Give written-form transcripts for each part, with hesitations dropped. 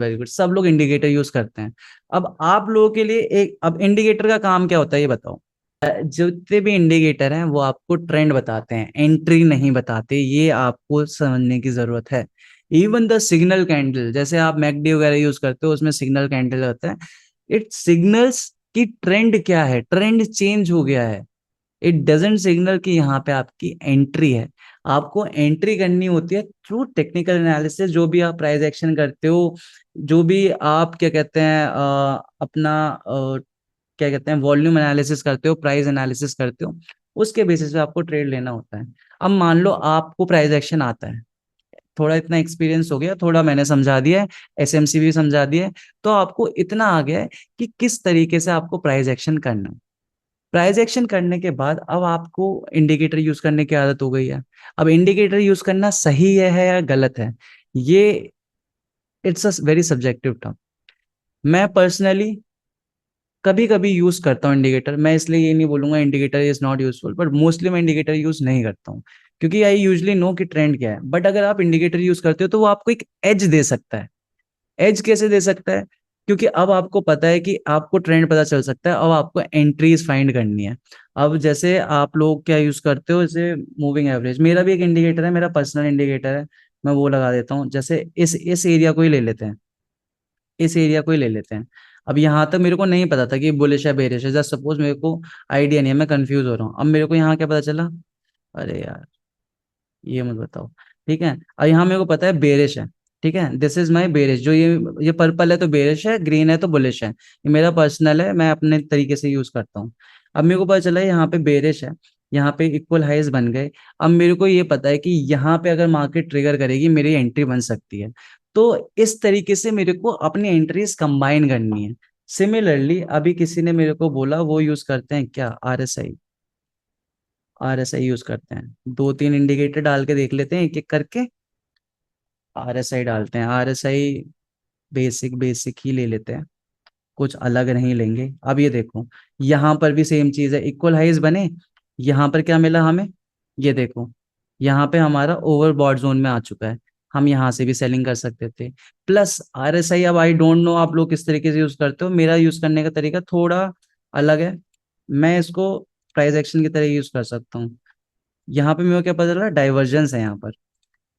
Very good, सब लोग indicator use करते हैं। अब आप लोगों के लिए एक, अब इंडिकेटर का काम क्या होता है ये बताओ। जितने भी इंडिकेटर हैं वो आपको ट्रेंड बताते हैं, एंट्री नहीं बताते, ये आपको समझने की जरूरत है। इवन द सिग्नल कैंडल, जैसे आप मैकडी वगैरह यूज करते हो, उसमें सिग्नल कैंडल होता है, इट सिग्नल्स की ट्रेंड क्या है, ट्रेंड चेंज हो गया है। इट डजेंट सिग्नल कि यहाँ पे आपकी एंट्री है। आपको एंट्री करनी होती है थ्रू टेक्निकल एनालिसिस, जो भी आप प्राइस एक्शन करते हो, जो भी आप क्या कहते हैं अपना क्या कहते हैं वॉल्यूम एनालिसिस करते हो, प्राइस एनालिसिस करते हो, उसके बेसिस पे आपको ट्रेड लेना होता है। अब मान लो आपको प्राइस एक्शन आता है, थोड़ा इतना एक्सपीरियंस हो गया, थोड़ा मैंने समझा दिया है, एसएमसी भी समझा दिया है, तो आपको इतना आ गया है कि किस तरीके से आपको प्राइस एक्शन करना है। प्राइस एक्शन करने के बाद अब आपको इंडिकेटर यूज करने की आदत हो गई है। अब इंडिकेटर यूज करना सही है या गलत है, ये it's a very subjective term. मैं पर्सनली कभी कभी यूज करता हूँ इंडिकेटर, मैं इसलिए ये नहीं बोलूंगा indicator is not useful, but mostly मैं इंडिकेटर यूज नहीं करता हूँ, क्योंकि आई यूजली नो कि ट्रेंड क्या है। बट अगर आप इंडिकेटर यूज करते हो तो वो आपको एक एज दे सकता है। एज कैसे दे सकता है? क्योंकि अब आपको पता है कि आपको ट्रेंड पता चल सकता है, अब आपको एंट्रीज फाइंड करनी है। अब जैसे आप लोग क्या यूज करते हो, जैसे मूविंग एवरेज, मेरा भी एक इंडिकेटर है, मेरा पर्सनल इंडिकेटर है, मैं वो लगा देता हूँ। जैसे इस एरिया को ही ले लेते हैं, इस एरिया को ही ले लेते हैं। अब यहाँ तक मेरे को नहीं पता था कि बुलिश है बेरिश है, जस्ट सपोज मेरे को आइडिया नहीं है, मैं कंफ्यूज हो रहा हूँ, अब मेरे को यहाँ क्या पता चला, अरे यार ये मत बताओ। ठीक है, अब यहाँ मेरे को पता है बेरिश है। ठीक है, दिस इज माई बेरिश, जो ये पर्पल है तो बेरिश है, ग्रीन है तो बुलिश है, ये मेरा पर्सनल है, मैं अपने तरीके से यूज करता हूँ। अब मेरे को पता चला यहाँ पे बेरिश है, यहाँ पे इक्वल हाइज बन गए। अब मेरे को ये पता है कि यहाँ पे अगर मार्केट ट्रिगर करेगी मेरी एंट्री बन सकती है। तो इस तरीके से मेरे को अपनी एंट्रीज कंबाइन करनी है। सिमिलरली अभी किसी ने मेरे को बोला वो यूज करते हैं क्या, आरएसआई। आरएसआई यूज करते हैं, दो तीन इंडिकेटर डाल के देख लेते हैं एक एक करके। आरएसआई डालते हैं, आरएसआई बेसिक बेसिक ही ले लेते हैं, कुछ अलग नहीं लेंगे। अब ये देखो, यहाँ पर भी सेम चीज है, इक्वल हाइज बने। यहाँ पर क्या मिला हमें, ये देखो, यहाँ पे हमारा ओवरबॉट जोन में आ चुका है, हम यहाँ से भी सेलिंग कर सकते थे। प्लस आरएसआई, अब आई डोंट नो आप लोग किस तरीके से यूज करते हो, मेरा यूज करने का तरीका थोड़ा अलग है। मैं इसको प्राइस एक्शन की तरह यूज कर सकता हूँ। यहाँ पे मेरे को क्या पता चला, डाइवर्जेंस है यहाँ पर।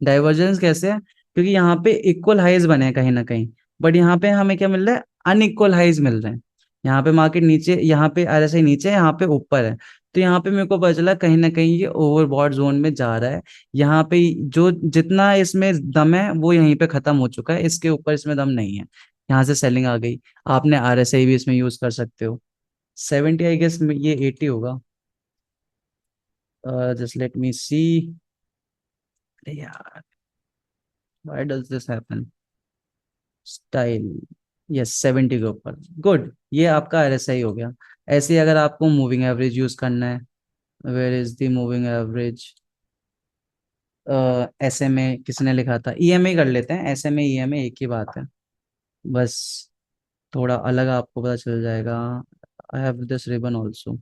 डाइवर्जेंस कैसे है, क्योंकि यहाँ पे इक्वल हाइज बने हैं कहीं ना कहीं, बट यहाँ पे हमें क्या मिल रहा है, अनइक्वल हाइज मिल रहे हैं। यहाँ पे मार्केट नीचे, यहाँ पे आरएसआई नीचे है, यहाँ पे ऊपर है। तो यहाँ पे मेरे को पता चला कहीं ना कहीं ये ओवरबॉट जोन में जा रहा है। यहाँ पे जो जितना इसमें दम है वो यहीं पे खत्म हो चुका है, इसके ऊपर इसमें दम नहीं है, यहाँ से सेलिंग आ गई। आपने आरएसआई भी इसमें यूज कर सकते हो। 70 आई गेस, ये 80 होगा। जस्ट लेट मी सी, यार why does this happen, style, yes 70 के ऊपर, गुड, ये आपका आरएसआई हो गया। ऐसे ही अगर आपको मूविंग एवरेज यूज करना है, where is the moving average, SMA किसने लिखा था, ईएमए कर लेते हैं, एसएमए ईएमए एक ही बात है, बस थोड़ा अलग आपको पता चल जाएगा। I have this ribbon also.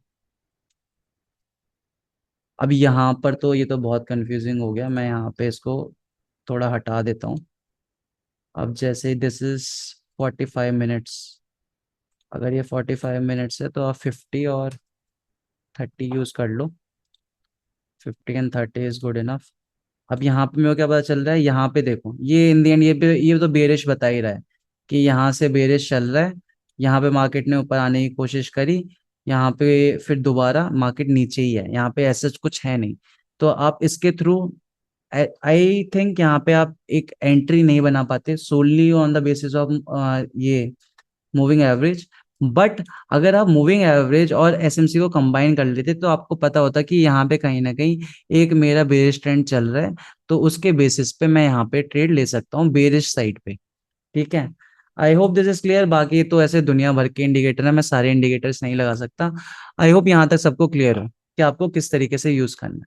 अब यहाँ पर तो ये तो बहुत कंफ्यूजिंग हो गया, मैं यहाँ पे इसको थोड़ा हटा देता हूँ। अब जैसे दिस इज 45 मिनट्स, अगर ये 45 मिनट्स है तो आप 50 और 30 यूज कर लो, 50 एंड 30 इज गुड इनफ। अब यहाँ पे मेरे को क्या पता चल रहा है, यहाँ पे देखो, ये इन दी एंड ये तो बेरिश बता ही रहा है कि यहाँ से बेरिश चल रहा है। यहाँ पे मार्केट ने ऊपर आने की कोशिश करी, यहाँ पे फिर दोबारा मार्केट नीचे ही है, यहाँ पे ऐसा कुछ है नहीं। तो आप इसके थ्रू, आई थिंक यहाँ पे आप एक एंट्री नहीं बना पाते सोनली ऑन द बेसिस ऑफ ये मूविंग एवरेज। बट अगर आप मूविंग एवरेज और एसएमसी को कंबाइन कर लेते तो आपको पता होता कि यहाँ पे कहीं ना कहीं एक मेरा बेरिश ट्रेंड चल रहा है, तो उसके बेसिस पे मैं यहाँ पे ट्रेड ले सकता हूँ बेरिश साइड पे। ठीक है, I hope this is clear. बाकी तो ऐसे दुनिया भर के इंडिकेटर है, मैं सारे इंडिकेटर्स नहीं लगा सकता। आई होप यहाँ तक सबको क्लियर हो कि आपको किस तरीके से यूज करना है।